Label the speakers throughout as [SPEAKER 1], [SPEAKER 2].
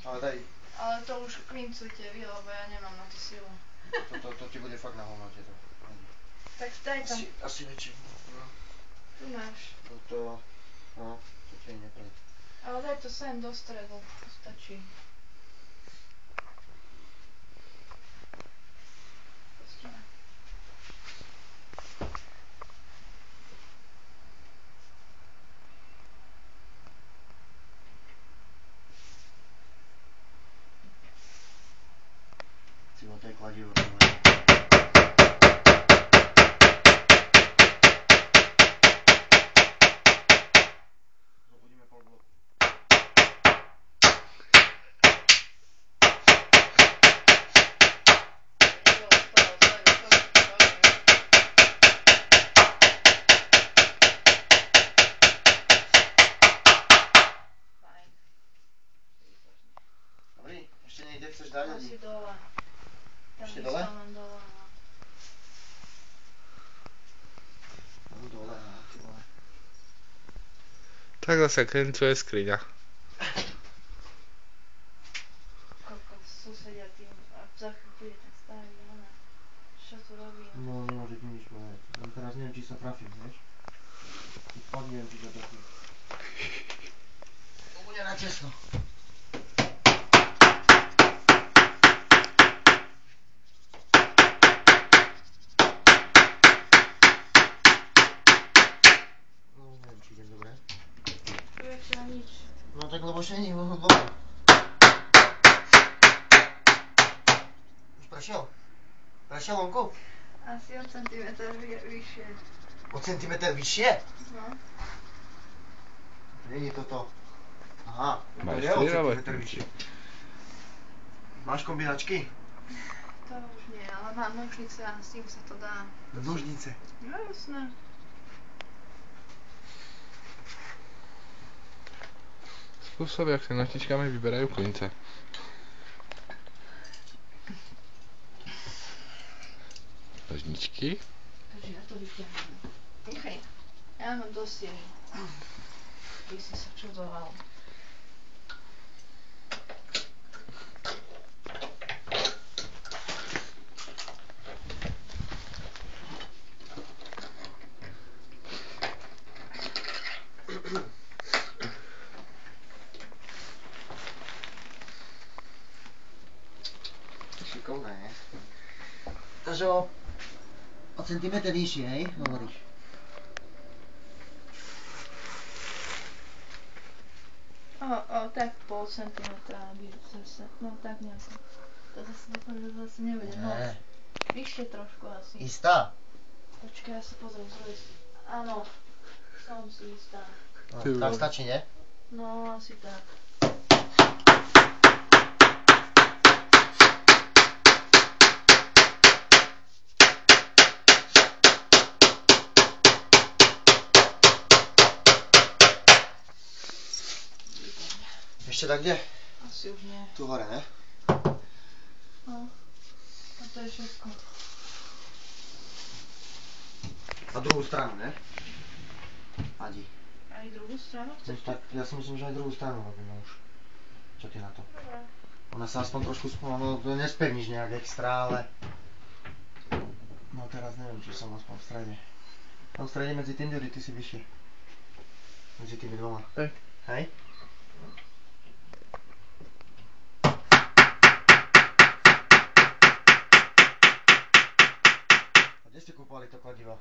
[SPEAKER 1] Ale daj.
[SPEAKER 2] Ale to už klincujte vy, lebo ja nemám na to silu.
[SPEAKER 1] To ti bude fakt na hovno tieto.
[SPEAKER 2] Tak daj tam.
[SPEAKER 1] Asi väčšie. No.
[SPEAKER 2] Tu máš.
[SPEAKER 1] Toto, no, to ti neprejde.
[SPEAKER 2] Ale daj to sem do stredu, to stačí. Pustíme.
[SPEAKER 1] Civo, to je kladivo. Zobudíme pol bloku. Dobrý, ešte niekde chceš dať?
[SPEAKER 2] Asi dole.
[SPEAKER 1] Ešte dole?
[SPEAKER 2] Tam dole, no.
[SPEAKER 1] No dole, no, ty vole.
[SPEAKER 3] Tak zase klincuje skriňa.
[SPEAKER 2] Koľko susedia tým, a za chvíľu bude ten starý, ona. Čo tu robí?
[SPEAKER 1] No, nemôže ti nič povedať. Len teraz neviem, či sa trafím, vieš? Fakt neviem, či sa trafím. To bude na tesno. No, neviem, či idem dobre.
[SPEAKER 2] Tu ešte na nič.
[SPEAKER 1] No tak lebo ešte není hlboko. Už prešiel? Prešiel vonku?
[SPEAKER 2] Asi o centimetr vyššie.
[SPEAKER 1] O centimetr vyššie?
[SPEAKER 2] No.
[SPEAKER 1] Nie je toto. Aha, to
[SPEAKER 3] Máš
[SPEAKER 1] je o
[SPEAKER 3] ty, ale-
[SPEAKER 1] centimetr vyššie. Máš kombinačky?
[SPEAKER 2] To už nie, ale mám nožnice a s tým sa to dá.
[SPEAKER 1] Nožnice.
[SPEAKER 2] No jasné.
[SPEAKER 3] Spôsob, jak sa nožničkami vyberajú klince. Nožničky.
[SPEAKER 2] Takže ja to vyťahnem. Nechaj. Ja mám dosť sily. Ty si sa čudoval.
[SPEAKER 1] Šikovné, ne? Takže o centimetr vyššie, hej? Hovoríš.
[SPEAKER 2] Tak pol centimetra, aby zase, no tak nejako. To zase nebude moc. Vyššie trošku asi.
[SPEAKER 1] Istá?
[SPEAKER 2] Počkaj, ja sa pozriem z listy. Áno, som si istá.
[SPEAKER 1] No, tak stačí, ne?
[SPEAKER 2] No, asi tak.
[SPEAKER 1] Ešte tak kde?
[SPEAKER 2] Asi už nie.
[SPEAKER 1] Tu hore, ne?
[SPEAKER 2] No, a to je všetko.
[SPEAKER 1] Na druhú stranu, ne? Adi.
[SPEAKER 2] Aj druhú stranu chceš?
[SPEAKER 1] Tak ja si myslím, že aj druhú stranu robíme už. Čo ty na to?
[SPEAKER 2] Dobre.
[SPEAKER 1] Ona sa aspoň trošku no to nespevníš nejak extra, ale... No teraz neviem, či som aspoň v strede. Tam v strede medzi tým ľudí, ty si vyššie. Medzi tými dvoma.
[SPEAKER 3] Hej.
[SPEAKER 1] Hej? A kde ste kúpovali to kladivo?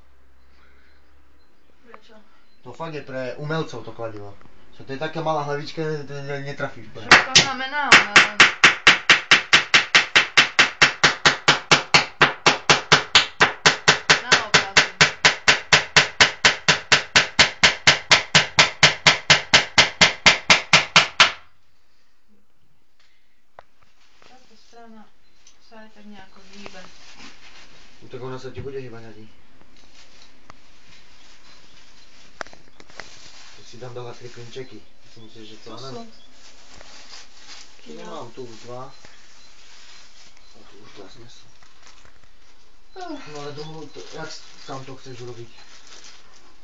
[SPEAKER 2] Prečo?
[SPEAKER 1] To fakt je pre umelcov to kladivo. Čo to je taká malá hlavička, to netrafíš.
[SPEAKER 2] Všetko máme na ona. Na obrazu. Táto strana sa aj tak nejako hýbe.
[SPEAKER 1] No tak ona sa ti bude hýbať, Adi. Si dám dole 3 klinčeky. Si myslíš, že to
[SPEAKER 2] To sú.
[SPEAKER 1] Tu nemám, tu už 2. A tu už vlastne sú. No ale druhú, jak tam to chceš urobiť?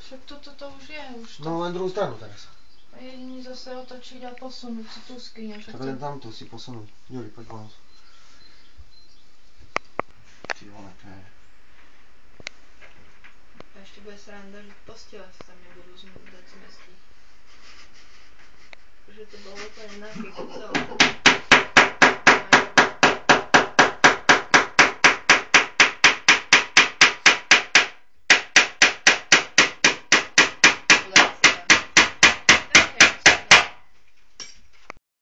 [SPEAKER 2] Však toto už je, už to.
[SPEAKER 1] No len druhú stranu teraz.
[SPEAKER 2] Jediný zase otočiť a posunúť si tú skriňu.
[SPEAKER 1] Tak len tamto si posunúť. Juli, poď pomôcť. Ty vole, to je...
[SPEAKER 2] A ešte bude sranda, že postele sa tam nebudú dať zmestiť. Že to bolo úplne naky, keď sa